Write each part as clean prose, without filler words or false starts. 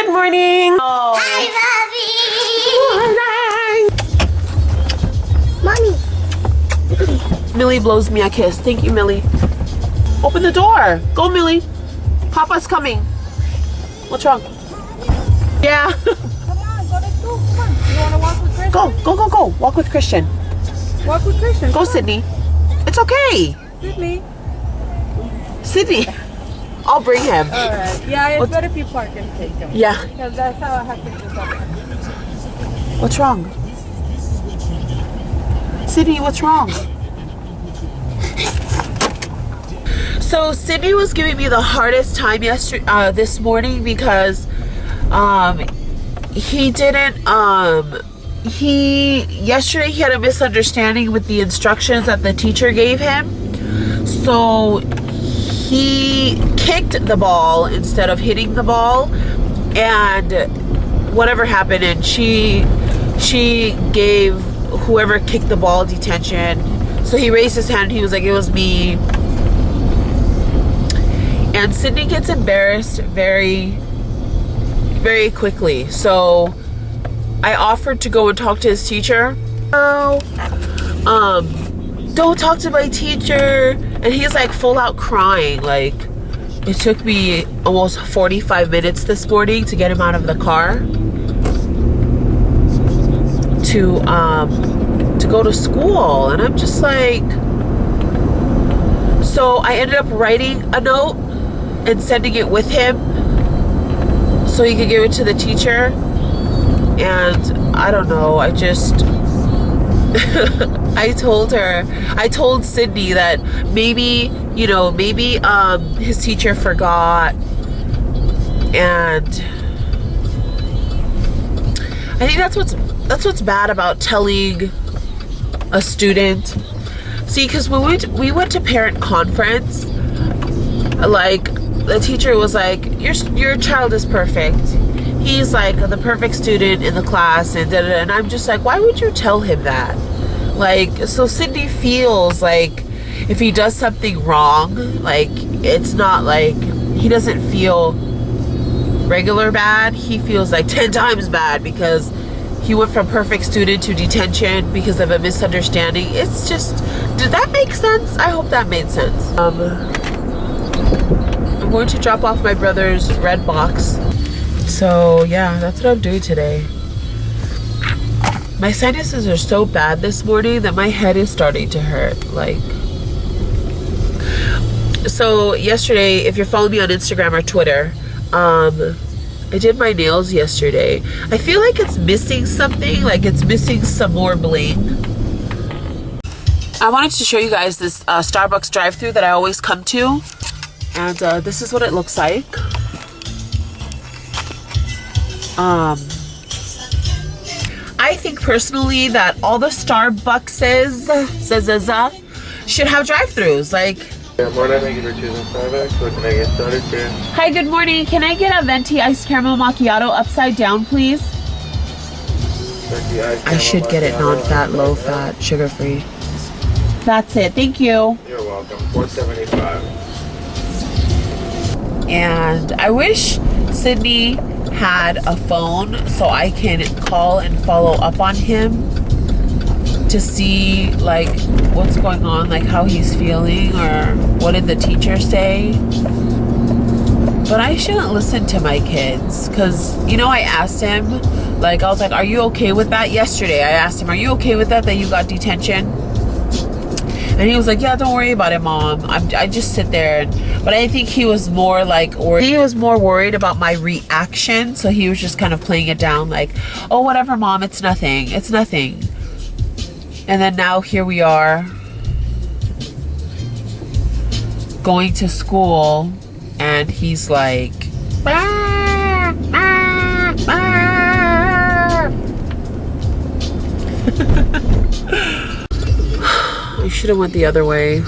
Good morning. Oh. Hi, Mommy. Millie blows me a kiss. Thank you, Millie. Open the door. Go, Millie. Papa's coming. What's wrong? Yeah. Come on, go to school. Come on. You want to walk with Christian? Go. Walk with Christian. Walk with Christian. Go, Sidney. It's okay. Sidney. I'll bring him. Alright. Yeah, it's better if you park and take him. Yeah. Because that's how I have to do something. What's wrong? Sidney, what's wrong? So Sidney was giving me the hardest time this morning because yesterday he had a misunderstanding with the instructions that the teacher gave him. So he kicked the ball instead of hitting the ball, and whatever happened, and she gave whoever kicked the ball detention. So he raised his hand and he was like, it was me. And Sidney gets embarrassed very, very quickly. So I offered to go and talk to his teacher. Oh, don't talk to my teacher. And he's like full out crying. Like, it took me almost 45 minutes this morning to get him out of the car to go to school. And I'm just like, so I ended up writing a note and sending it with him so he could give it to the teacher. And I don't know, I just I told Sidney that maybe his teacher forgot. And I think that's what's bad about telling a student. See, because when we went to parent conference, like, the teacher was like, your child is perfect. He's like the perfect student in the class, and and I'm just like, why would you tell him that? Like, so Sidney feels like if he does something wrong, like, it's not like, he doesn't feel regular bad. He feels like 10 times bad because he went from perfect student to detention because of a misunderstanding. It's just, did that make sense? I hope that made sense. I'm going to drop off my brother's red box. So yeah, that's what I'm doing today. My sinuses are so bad this morning that my head is starting to hurt. Like, so yesterday, if you're following me on Instagram or Twitter, I did my nails yesterday. I feel like it's missing something, like it's missing some more bling. I wanted to show you guys this Starbucks drive-thru that I always come to. And this is what it looks like. I think personally that all the Starbuckses should have drive-thrus. Like, Good morning, thank you for choosing Starbucks. What can I get started here? hi, good morning. Can I get a venti iced caramel macchiato upside down, please? I should get it non-fat, low-fat, sugar-free. That's it. Thank you. You're welcome. $4.75. And I wish Sidney had a phone so I can call and follow up on him to see, like, what's going on, like how he's feeling, or what did the teacher say. But I shouldn't listen to my kids, because, you know, I asked him, like, I was like, are you okay with that? Yesterday I asked him, are you okay with that you got detention? And he was like, yeah, don't worry about it, Mom. I just sit there. But I think he was more like, or he was more worried about my reaction. So he was just kind of playing it down like, oh, whatever, Mom, it's nothing. It's nothing. And then now here we are going to school, and he's like, ah, ah, ah. I should have went the other way.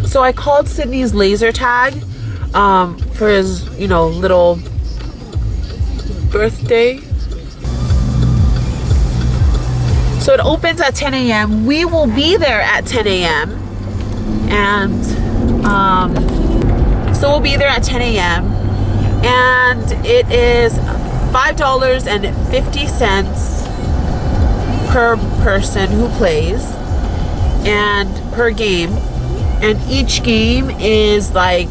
So I called Sidney's laser tag for his, you know, little birthday. So it opens at 10 a.m. We will be there at 10 a.m. And so we'll be there at 10 a.m. and it is $5.50 per person who plays and per game, and each game is like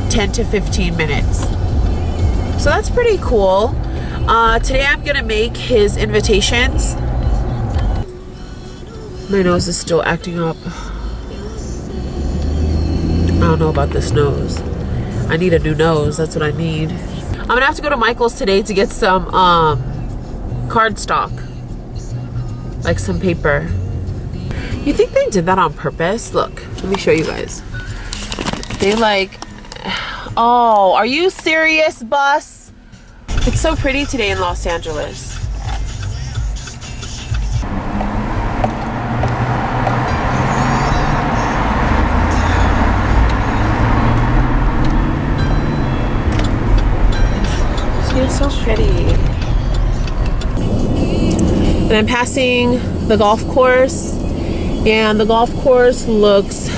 10 to 15 minutes. So that's pretty cool. Today I'm gonna make his invitations. My nose is still acting up. I don't know about this nose. I need a new nose. That's what I need. I'm gonna have to go to Michael's today to get some cardstock, like some paper. You think they did that on purpose? Look, let me show you guys. They like, oh, are you serious, bus? It's so pretty today in Los Angeles. It's so pretty. And I'm passing the golf course, and the golf course looks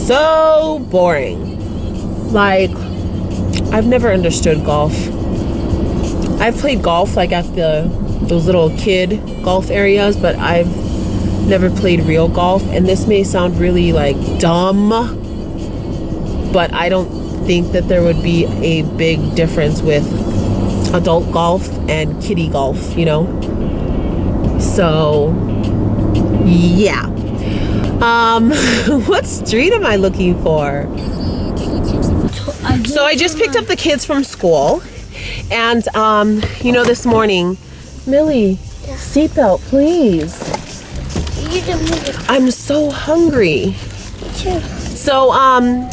so boring. Like, I've never understood golf. I've played golf like at those little kid golf areas, but I've never played real golf. And this may sound really like dumb, but I don't think that there would be a big difference with adult golf and kiddie golf, you know? So, yeah. What street am I looking for? So I just picked up the kids from school, and you know, this morning, Millie, seatbelt, please. I'm so hungry. So I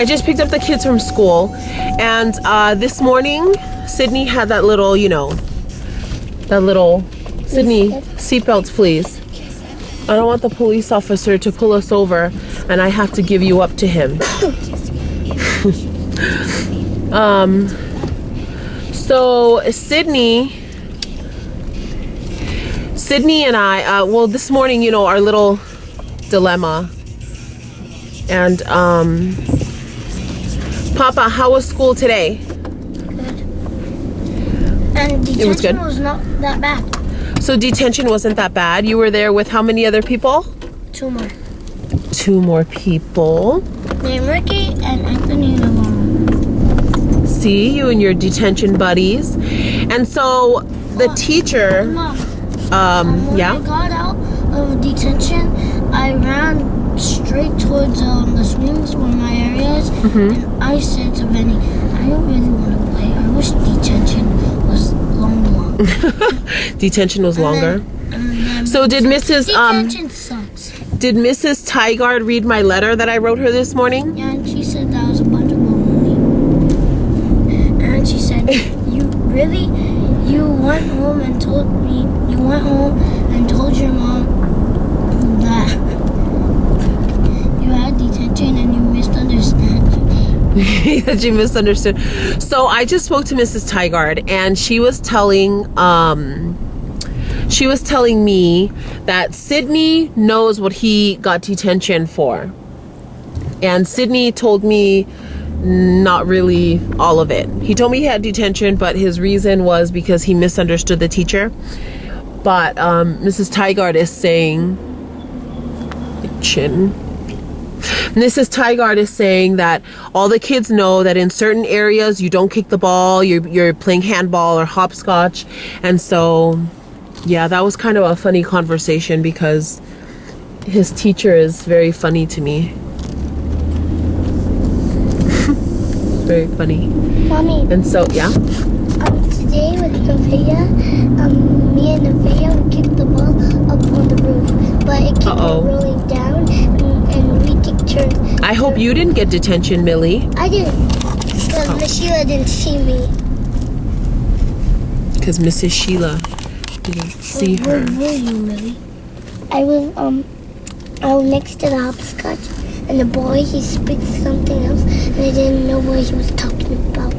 just picked up the kids from school, and this morning Sidney had that little, you know, Sidney, seatbelts, please. I don't want the police officer to pull us over and I have to give you up to him. So Sidney and I, well, this morning, you know, our little dilemma. And Poppa, how was school today? Good. And detention It was good. was not that bad. So detention wasn't that bad. You were there with how many other people? 2 more. 2 more people. Named Ricky and Anthony Navarro. See, you and your detention buddies. And so the teacher, Mom, when yeah. I got out of detention, I ran straight towards the swings where my area is, and I said to Benny, I don't really want to play. I wish detention was long. Detention was longer. And So did Mrs. detention sucks. Did Mrs. Tygard read my letter that I wrote her this morning? Yeah, and she said that was a bunch of baloney. And she said, you went home and told your mom that you had detention and you misunderstood. That you misunderstood. So I just spoke to Mrs. Tygard, and she was telling me that Sidney knows what he got detention for. And Sidney told me not really all of it. He told me he had detention, but his reason was because he misunderstood the teacher. But Mrs. Tygard is saying, Mrs. Tygard is saying that all the kids know that in certain areas you don't kick the ball, you're playing handball or hopscotch. And so, yeah, that was kind of a funny conversation because his teacher is very funny to me. Very funny. Mommy, And so, yeah. today with Nevaeh, me and Nevaeh, we kicked the ball up on the roof, but it kept rolling down, and we took turns. I hope you didn't get detention, Millie. I didn't, because Miss Sheila didn't see me. Because Mrs. Sheila didn't see her. Where were you, Millie? I was next to the hopscotch, and the boy, he speaks something else, and I didn't know what he was talking about.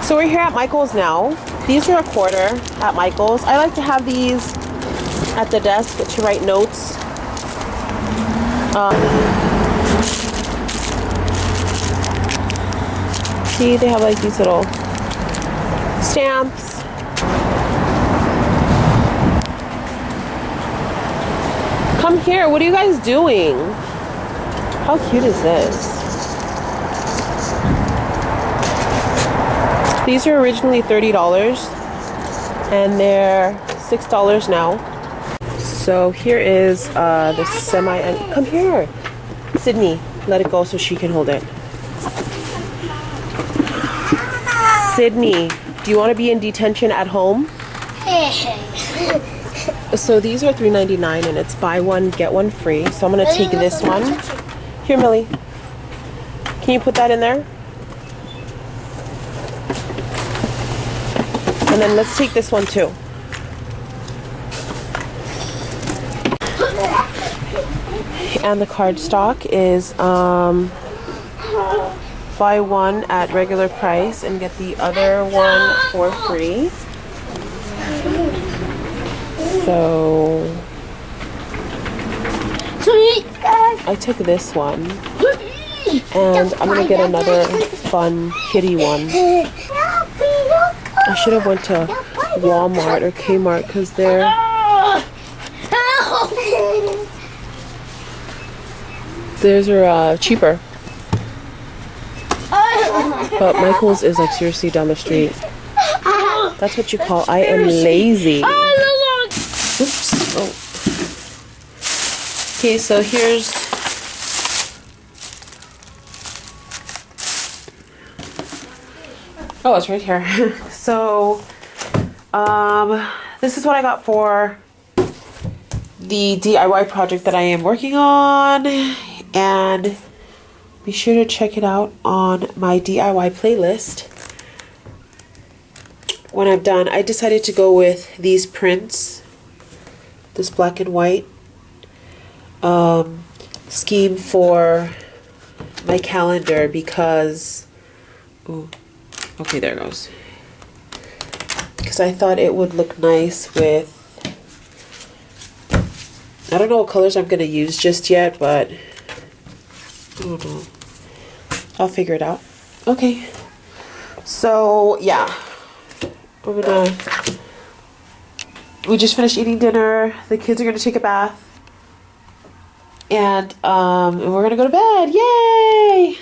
So we're here at Michael's now. These are $1 at Michael's. I like to have these at the desk to write notes. See, they have like these little stamps. Come here. What are you guys doing? How cute is this? These are originally $30 and they're $6 now. So here is the and come here. Sidney, let it go so she can hold it. Sidney, do you want to be in detention at home? So these are $3.99 and it's buy one, get one free. So I'm going to take this one. Here, Millie. Can you put that in there? And then let's take this one too. And the card stock is buy one at regular price and get the other one for free. So I took this one and I'm gonna get another fun kitty one. I should have went to Walmart or Kmart because theirs are cheaper. But Michael's is like seriously down the street. That's what you call I am lazy. Oops. Oh. Okay, so here's oh, it's right here. So this is what I got for the DIY project that I am working on, and be sure to check it out on my DIY playlist. When I'm done, I decided to go with these prints, this black and white scheme for my calendar because, ooh, okay, there it goes. Because I thought it would look nice with, I don't know what colors I'm going to use just yet, but I don't know. I'll figure it out. Okay. So, yeah. We just finished eating dinner. The kids are going to take a bath. And we're going to go to bed. Yay!